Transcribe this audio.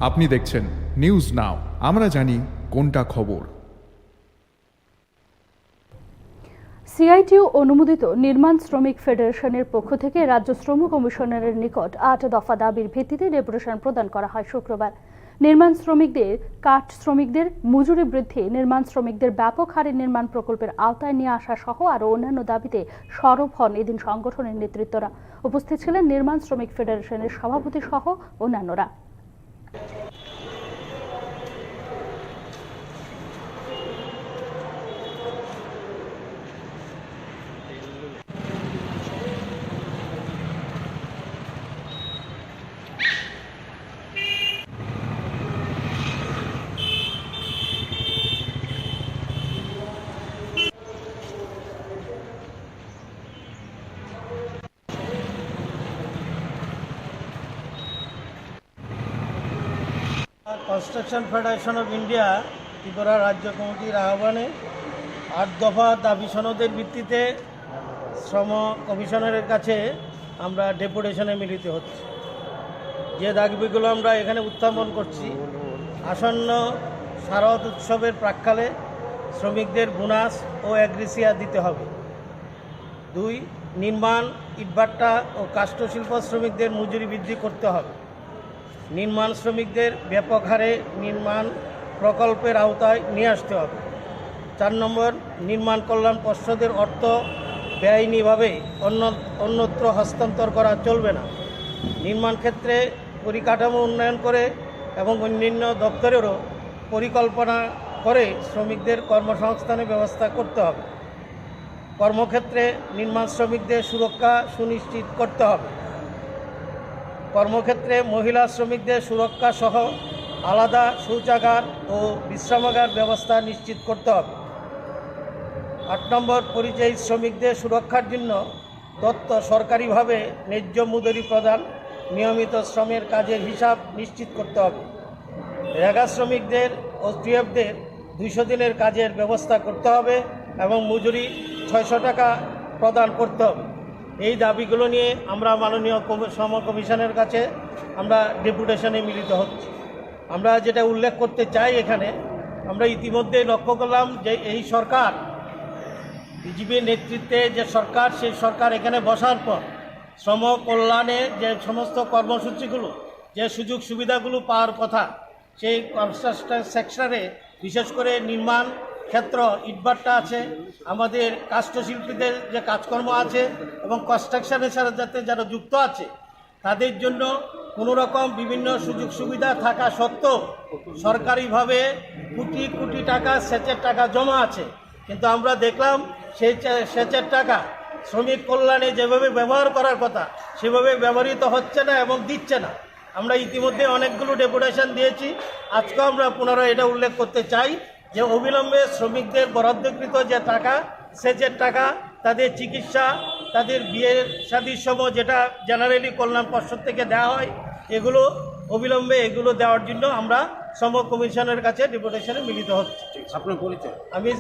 আপনি দেখছেন news now, আমরা জানি কোনটা খবর। সিআইটিইউ অনুমোদিত নির্মাণ শ্রমিক ফেডারেশনের পক্ষ থেকে রাজ্য শ্রম কমিশনারের নিকট ৮ দফা দাবির ভিত্তিতে ডেপুটেশন প্রদান করা হয় শুক্রবার। নির্মাণ শ্রমিকদের, কাঠ শ্রমিকদের মজুরি বৃদ্ধি, নির্মাণ শ্রমিকদের ব্যাপক হারে নির্মাণ প্রকল্পের আওতায় নিয়ে আসা সহ আরও অন্যান্য দাবিতে সরব হন এদিন সংগঠনের নেতৃত্বরা। উপস্থিত ছিলেন নির্মাণ শ্রমিক ফেডারেশনের সভাপতি সহ অন্যান্যরা। Construction federation of India Tripura রাজ্য কমিটির আহ্বানে ৮ দফা দাবি সনদের ভিত্তিতে শ্রম কমিশনারের কাছে আমরা ডেপুটেশনে মিলিত হচ্ছি। যে দাবিগুলো আমরা এখানে উত্থাপন করছি, আসন্ন শারদ উৎসবের প্রাক্কালে শ্রমিকদের বোনাস ও অ্যাগ্রেসিয়া দিতে হবে। ২, নির্মাণ, ইটভাটা ও কাষ্ঠশিল্প শ্রমিকদের মজুরি বৃদ্ধি করতে হবে। নির্মাণ শ্রমিকদের ব্যাপক হারে নির্মাণ প্রকল্পের আওতায় নিয়ে আসতে হবে। ৪ নম্বর, নির্মাণ কল্যাণ পর্ষদের অর্থ বেআইনিভাবে অন্যত্র হস্তান্তর করা চলবে না। নির্মাণ ক্ষেত্রে পরিকাঠামো উন্নয়ন করে এবং অন্যান্য দপ্তরেরও পরিকল্পনা করে শ্রমিকদের কর্মসংস্থানের ব্যবস্থা করতে হবে। কর্মক্ষেত্রে নির্মাণ শ্রমিকদের সুরক্ষা সুনিশ্চিত করতে হবে। কর্মক্ষেত্রে মহিলা শ্রমিকদের সুরক্ষা সহ আলাদা শৌচাগার ও বিশ্রামাগার ব্যবস্থা নিশ্চিত করতে হবে। ৮ নম্বর, পরিযায়ী শ্রমিকদের সুরক্ষার জন্য তথ্য সরকারিভাবে ন্যায্য মজুরি প্রদান, নিয়মিত শ্রমের কাজের হিসাব নিশ্চিত করতে হবে। রেগা শ্রমিকদের ও টিএফদের ২০০ দিনের কাজের ব্যবস্থা করতে হবে এবং মজুরি ৬০০ টাকা প্রদান করতে হবে। এই দাবিগুলো নিয়ে আমরা মাননীয় শ্রম কমিশনের কাছে আমরা ডেপুটেশনে মিলিত হচ্ছি। আমরা যেটা উল্লেখ করতে চাই, এখানে আমরা ইতিমধ্যে লক্ষ্য করলাম যে এই সরকার, বিজেপির নেতৃত্বে যে সরকার, সেই সরকার এখানে বসার পর শ্রম কল্যাণে যে সমস্ত কর্মসূচিগুলো, যে সুযোগ সুবিধাগুলো পাওয়ার কথা, সেই কনস্ট্রাকশন সেক্টরে বিশেষ করে নির্মাণ ক্ষেত্র, ইটভাটা আছে, আমাদের কাষ্ঠশিল্পীদের যে কাজকর্ম আছে এবং কনস্ট্রাকশনের সাথে যারা যুক্ত আছে, তাদের জন্য কোনো রকম বিভিন্ন সুযোগ সুবিধা থাকা সত্ত্বেও সরকারিভাবে কোটি কোটি টাকা সেচের টাকা জমা আছে, কিন্তু আমরা দেখলাম সেই সেচের টাকা শ্রমিক কল্যাণে যেভাবে ব্যবহার করার কথা সেভাবে ব্যবহৃত হচ্ছে না এবং দিচ্ছে না। আমরা ইতিমধ্যে অনেকগুলো ডেপুটেশন দিয়েছি। আজকেও আমরা পুনরায় এটা উল্লেখ করতে চাই যে অবিলম্বে শ্রমিকদের বরাদ্দকৃত যে টাকা, সেচের টাকা, তাদের চিকিৎসা, তাদের বিয়ের শাদীর সময় যেটা জেনারেলি কল্যাণ পর্ষদ থেকে দেওয়া হয়, এগুলো অবিলম্বে এগুলো দেওয়ার জন্য আমরা শ্রম কমিশনের কাছে ডেপুটেশনে মিলিত হচ্ছি। আপনার পরিচয়? আমি